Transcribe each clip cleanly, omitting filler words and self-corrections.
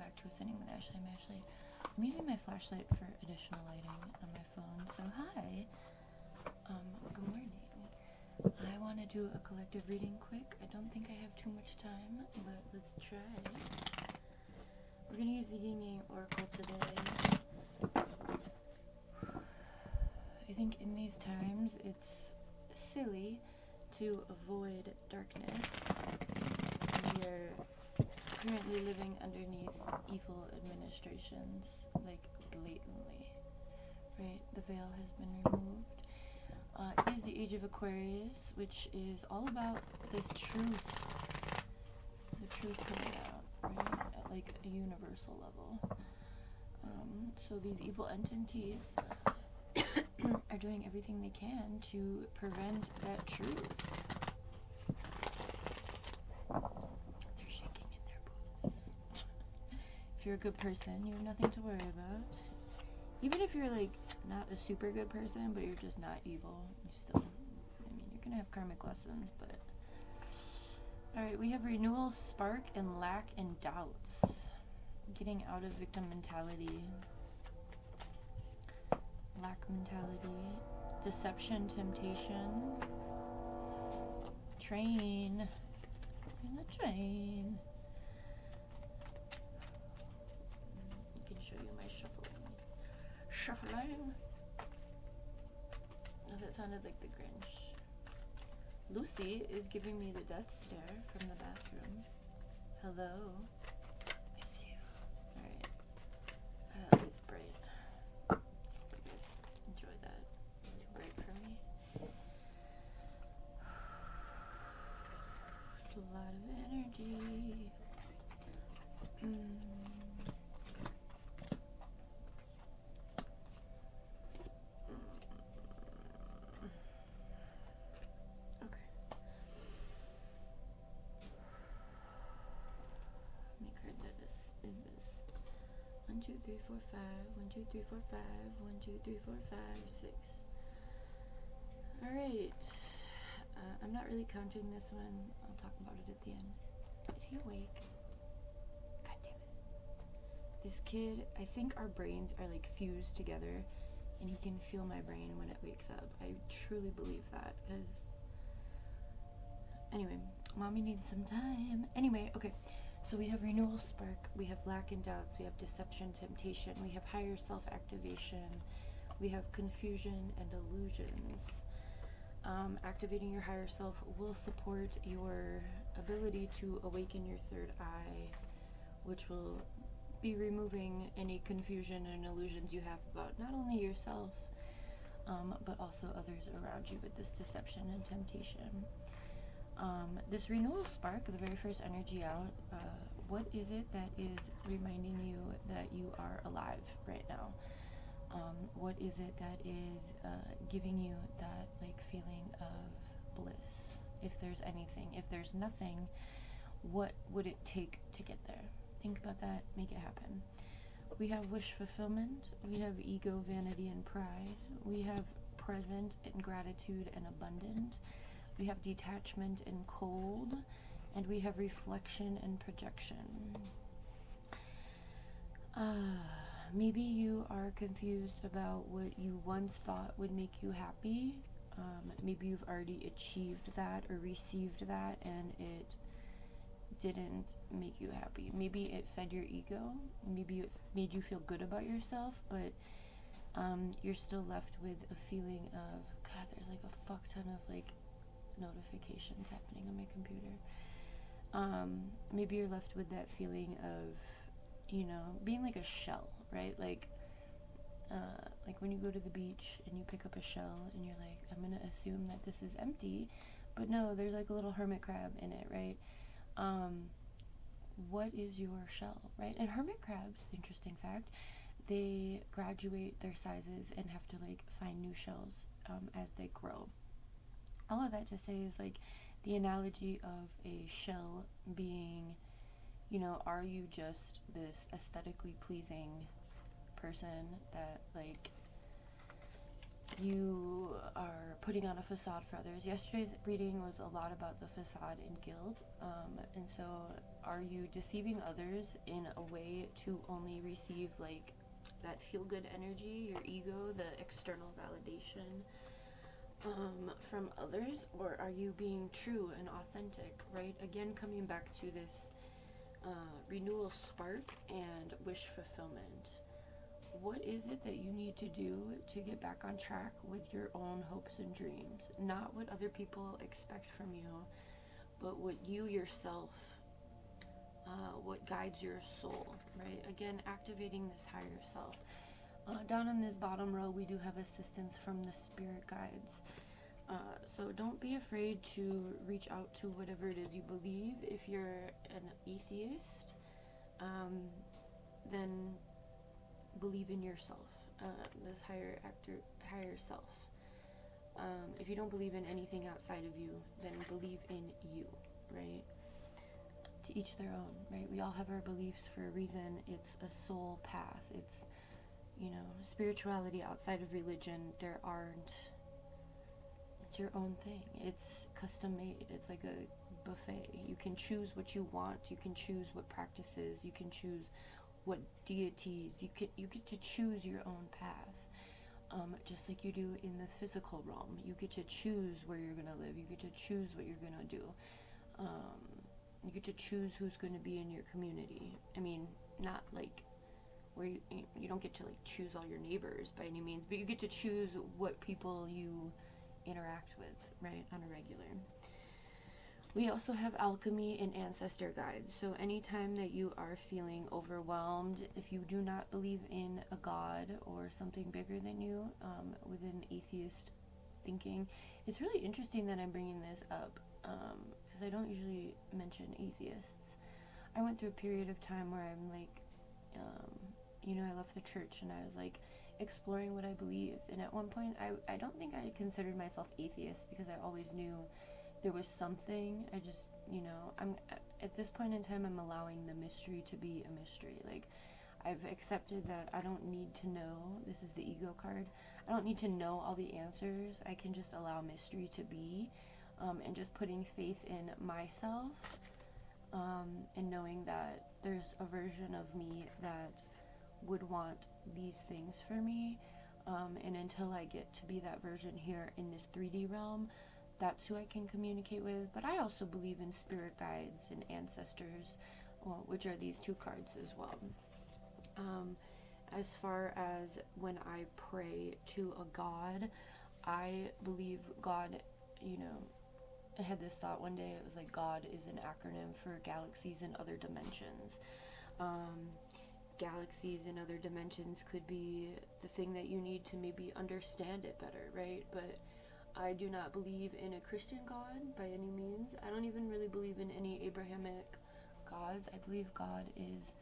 back to Sitting with Ashley. I'm using my flashlight for additional lighting on my phone. So hi, good morning. I want to do a collective reading quick. I don't think I have too much time, but let's try. We're gonna use the Yin Yang Oracle today. I think in these times it's silly to avoid darkness. We are currently living underneath evil administrations, like blatantly, right? The veil has been removed. It is the age of Aquarius, which is all about this truth, the truth coming out, right? At like a universal level. So these evil entities are doing everything they can to prevent that truth. They're shaking in their boots. If you're a good person, you have nothing to worry about. Even if you're like not a super good person, but you're just not evil, you still, you're gonna have karmic lessons, but. Alright, we have renewal, spark, and lack and doubts. Getting out of victim mentality. Lack mentality. Deception, temptation. Train. In the train. I can show you my shuffling. Oh, that sounded like the Grinch. Lucy is giving me the death stare from the bathroom. Hello. Miss you. Alright. It's bright. Hope you guys enjoy that. It's too bright for me. A lot of energy. One, two, three, four, five. 1, 2, 3, 4, 5. 1, 2, 3, 4, 5, 6. Alright. I'm not really counting this one. I'll talk about it at the end. Is he awake? God damn it. This kid, I think our brains are like fused together and he can feel my brain when it wakes up. I truly believe that because anyway, mommy needs some time. Anyway, okay. So we have renewal, spark, we have lack and doubts, we have deception, temptation, we have higher self-activation, we have confusion and illusions. Activating your higher self will support your ability to awaken your third eye, which will be removing any confusion and illusions you have about not only yourself, but also others around you with this deception and temptation. This renewal spark, the very first energy out, what is it that is reminding you that you are alive right now? What is it that is giving you that like feeling of bliss? If there's anything, if there's nothing, what would it take to get there? Think about that, make it happen. We have wish fulfillment, we have ego, vanity, and pride. We have present and gratitude and abundant. We have detachment and cold, and we have reflection and projection. Maybe you are confused about what you once thought would make you happy. Maybe you've already achieved that or received that, and it didn't make you happy. Maybe it fed your ego. Maybe it made you feel good about yourself, but you're still left with a feeling of, God, there's like a fuck ton of like notifications happening on my computer. Maybe you're left with that feeling of, being like a shell, right? Like when you go to the beach and you pick up a shell and you're like, I'm gonna assume that this is empty, but no, there's like a little hermit crab in it, right? What is your shell, right? And hermit crabs, interesting fact, they graduate their sizes and have to like find new shells as they grow. All of that to say is like the analogy of a shell being, are you just this aesthetically pleasing person that like you are putting on a facade for others. Yesterday's reading was a lot about the facade and guilt. And so are you deceiving others in a way to only receive like that feel-good energy, your ego, the external validation from others? Or are you being true and authentic, right? Again, coming back to this renewal spark and wish fulfillment. What is it that you need to do to get back on track with your own hopes and dreams? Not what other people expect from you, but what you yourself, what guides your soul, right? Again, activating this higher self. Down in this bottom row, we do have assistance from the spirit guides. So don't be afraid to reach out to whatever it is you believe. If you're an atheist, then believe in yourself, this higher self. If you don't believe in anything outside of you, then believe in you, right? To each their own, right? We all have our beliefs for a reason. It's a soul path. It's, spirituality outside of religion. It's your own thing. It's custom made. It's like a buffet. You can choose what you want. You can choose what practices. You can choose what deities. You get to choose your own path, just like you do in the physical realm. You get to choose where you're gonna live. You get to choose what you're gonna do. You get to choose who's going to be in your community. I mean, not like where you don't get to like choose all your neighbors by any means, but you get to choose what people you interact with, right, on a regular. We also have alchemy and ancestor guides. So anytime that you are feeling overwhelmed, if you do not believe in a god or something bigger than you, within atheist thinking, it's really interesting that I'm bringing this up, because I don't usually mention atheists. I went through a period of time where I'm like, I left the church and I was like exploring what I believed. And at one point, I don't think I considered myself atheist because I always knew there was something. I just, I'm at this point in time, I'm allowing the mystery to be a mystery. Like, I've accepted that I don't need to know. This is the ego card. I don't need to know all the answers. I can just allow mystery to be, and just putting faith in myself, and knowing that there's a version of me that would want these things for me, and until I get to be that version here in this 3D realm, that's who I can communicate with. But I also believe in spirit guides and ancestors, which are these two cards as well. As far as when I pray to a god, I believe God, I had this thought one day. It was like God is an acronym for galaxies and other dimensions. Galaxies and other dimensions could be the thing that you need to maybe understand it better, right? But I do not believe in a Christian God by any means. I don't even really believe in any Abrahamic gods. I believe God is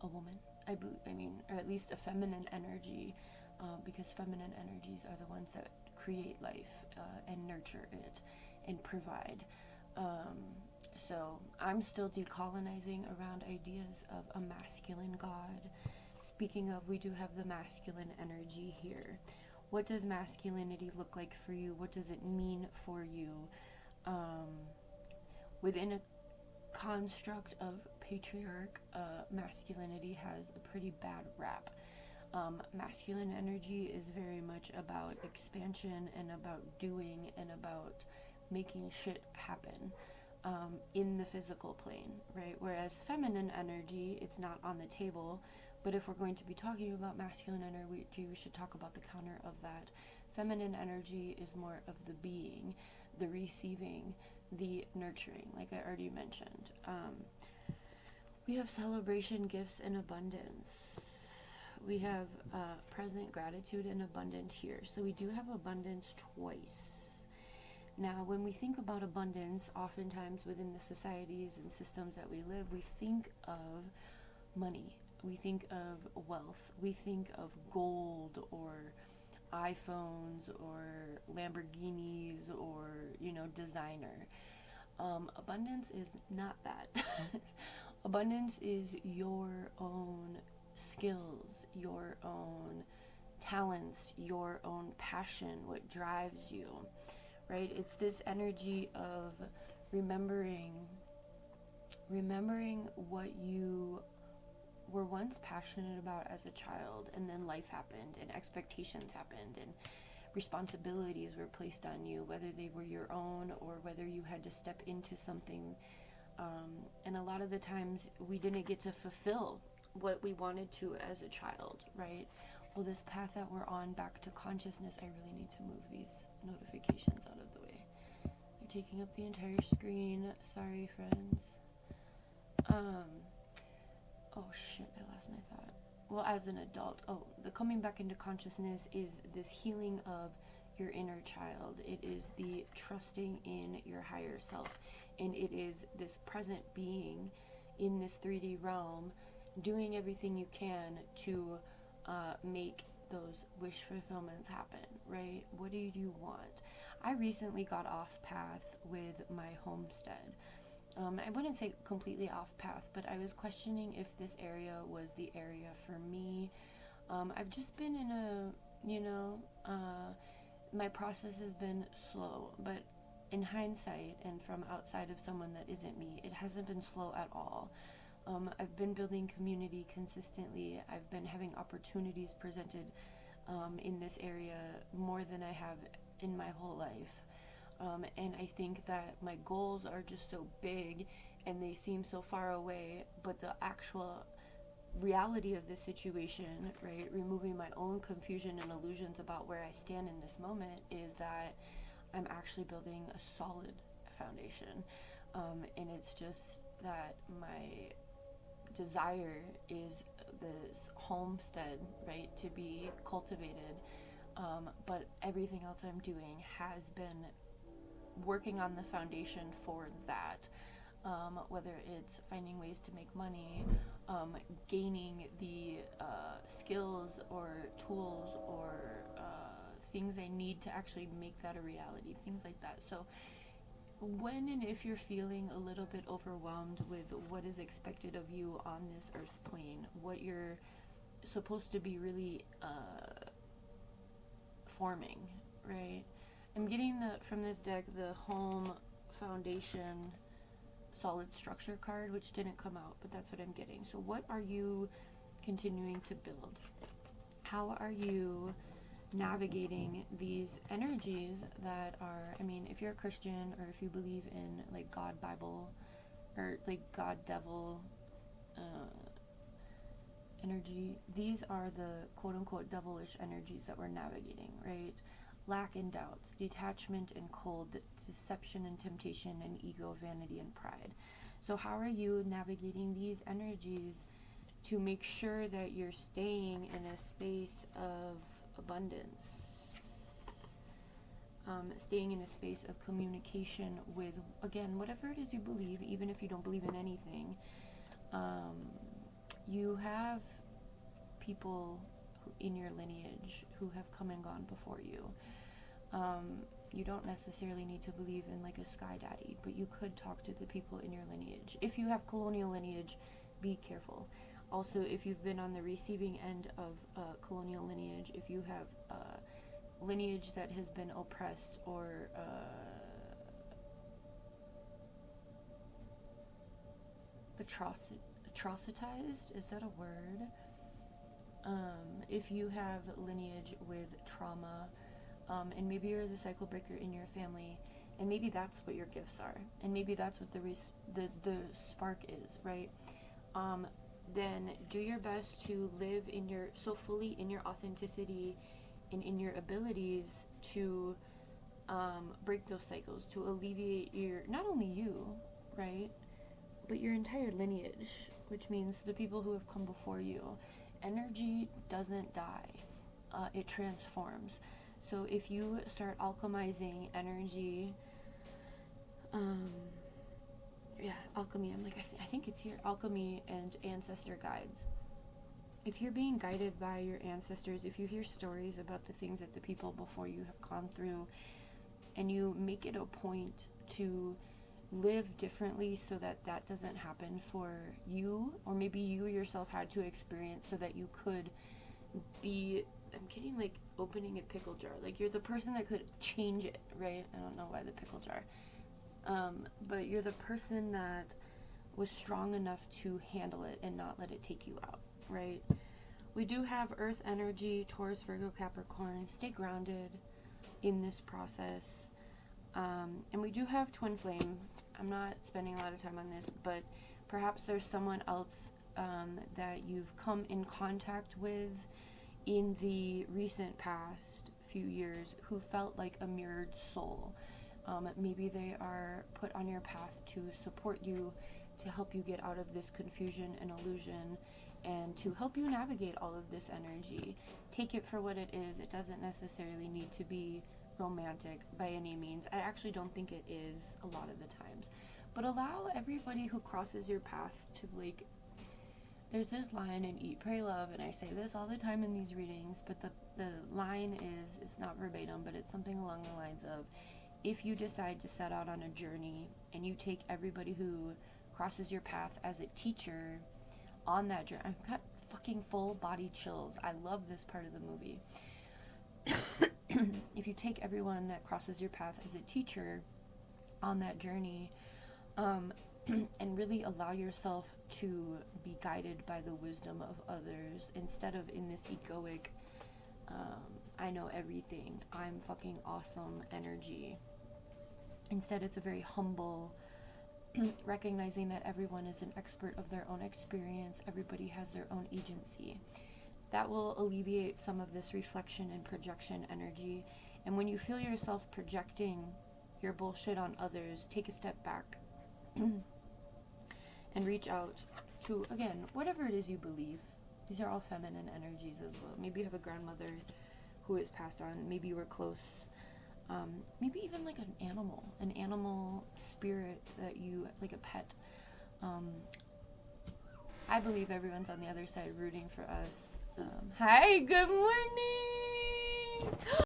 a woman. Or at least a feminine energy, because feminine energies are the ones that create life, and nurture it and provide. So I'm still decolonizing around ideas of a masculine God. Speaking of, we do have the masculine energy here. What does masculinity look like for you? What does it mean for you? Within a construct of patriarch, masculinity has a pretty bad rap. Masculine energy is very much about expansion and about doing and about making shit happen, in the physical plane, right? Whereas feminine energy, it's not on the table. But if we're going to be talking about masculine energy, we should talk about the counter of that. Feminine energy is more of the being, the receiving, the nurturing, like I already mentioned. We have celebration, gifts, and abundance. We have present, gratitude, and abundant here. So we do have abundance twice. Now, when we think about abundance, oftentimes within the societies and systems that we live, we think of money. We think of wealth. We think of gold or iPhones or Lamborghinis or, designer. Abundance is not that. Abundance is your own skills, your own talents, your own passion, what drives you, right? It's this energy of remembering what you were once passionate about as a child, and then life happened and expectations happened and responsibilities were placed on you, whether they were your own or whether you had to step into something. And a lot of the times we didn't get to fulfill what we wanted to as a child, right? Well, this path that we're on back to consciousness, I really need to move these notifications out of the way. They're taking up the entire screen. Sorry, friends. Oh shit, I lost my thought. Well, as an adult, the coming back into consciousness is this healing of your inner child. It is the trusting in your higher self. And it is this present being in this 3D realm doing everything you can to make those wish fulfillments happen, right? What do you want? I recently got off path with my homestead. I wouldn't say completely off path, but I was questioning if this area was the area for me. I've just been in my process has been slow, but in hindsight and from outside of someone that isn't me, it hasn't been slow at all. I've been building community consistently. I've been having opportunities presented in this area more than I have in my whole life. And I think that my goals are just so big and they seem so far away, but the actual reality of this situation, right, removing my own confusion and illusions about where I stand in this moment, is that I'm actually building a solid foundation. And it's just that my desire is this homestead, right, to be cultivated. But everything else I'm doing has been working on the foundation for that, whether it's finding ways to make money, gaining the skills or tools or things I need to actually make that a reality, things like that. So when and if you're feeling a little bit overwhelmed with what is expected of you on this earth plane, what you're supposed to be really forming, right? I'm getting from this deck the Home Foundation Solid Structure card, which didn't come out, but that's what I'm getting. So what are you continuing to build? How are you navigating these energies that are, I mean, if you're a Christian or if you believe in like God Bible or like God Devil energy, these are the quote unquote devilish energies that we're navigating, right? Lack and doubts, detachment and cold, deception and temptation, and ego, vanity, and pride. So how are you navigating these energies to make sure that you're staying in a space of abundance, staying in a space of communication with, again, whatever it is you believe, even if you don't believe in anything? You have people in your lineage who have come and gone before you. You don't necessarily need to believe in like a sky daddy, but you could talk to the people in your lineage. If you have colonial lineage, be careful. Also, if you've been on the receiving end of colonial lineage, if you have lineage that has been oppressed or atrocitized, is that a word? If you have lineage with trauma, and maybe you're the cycle breaker in your family, and maybe that's what your gifts are, and maybe that's what the spark is, right? Then do your best to live fully in your authenticity and in your abilities to break those cycles, to alleviate not only you, right, but your entire lineage, which means the people who have come before you. Energy doesn't die, it transforms. So if you start alchemizing energy, alchemy, I think it's here, alchemy and ancestor guides. If you're being guided by your ancestors, if you hear stories about the things that the people before you have gone through, and you make it a point to live differently so that that doesn't happen for you, or maybe you yourself had to experience so that you could I'm getting like opening a pickle jar. Like you're the person that could change it, right? I don't know why the pickle jar. But you're the person that was strong enough to handle it and not let it take you out, right? We do have Earth energy, Taurus, Virgo, Capricorn. Stay grounded in this process. And we do have twin flame. I'm not spending a lot of time on this, but perhaps there's someone else that you've come in contact with in the recent past few years who felt like a mirrored soul. Maybe they are put on your path to support you, to help you get out of this confusion and illusion, and to help you navigate all of this energy. Take it for what it is. It doesn't necessarily need to be romantic by any means. I actually don't think it is a lot of the times. But allow everybody who crosses your path to, like, there's this line in Eat, Pray, Love, and I say this all the time in these readings, but the line is, it's not verbatim, but it's something along the lines of, if you decide to set out on a journey and you take everybody who crosses your path as a teacher on that journey. I've got fucking full body chills. I love this part of the movie. If you take everyone that crosses your path as a teacher on that journey, and really allow yourself to be guided by the wisdom of others instead of in this egoic, I know everything, I'm fucking awesome energy. Instead, it's a very humble, recognizing that everyone is an expert of their own experience, everybody has their own agency. That will alleviate some of this reflection and projection energy. And when you feel yourself projecting your bullshit on others, take a step back and reach out to, again, whatever it is you believe. These are all feminine energies as well. Maybe you have a grandmother who has passed on. Maybe you were close. Maybe even like an animal spirit that you, like a pet. I believe everyone's on the other side rooting for us. Hi, good morning!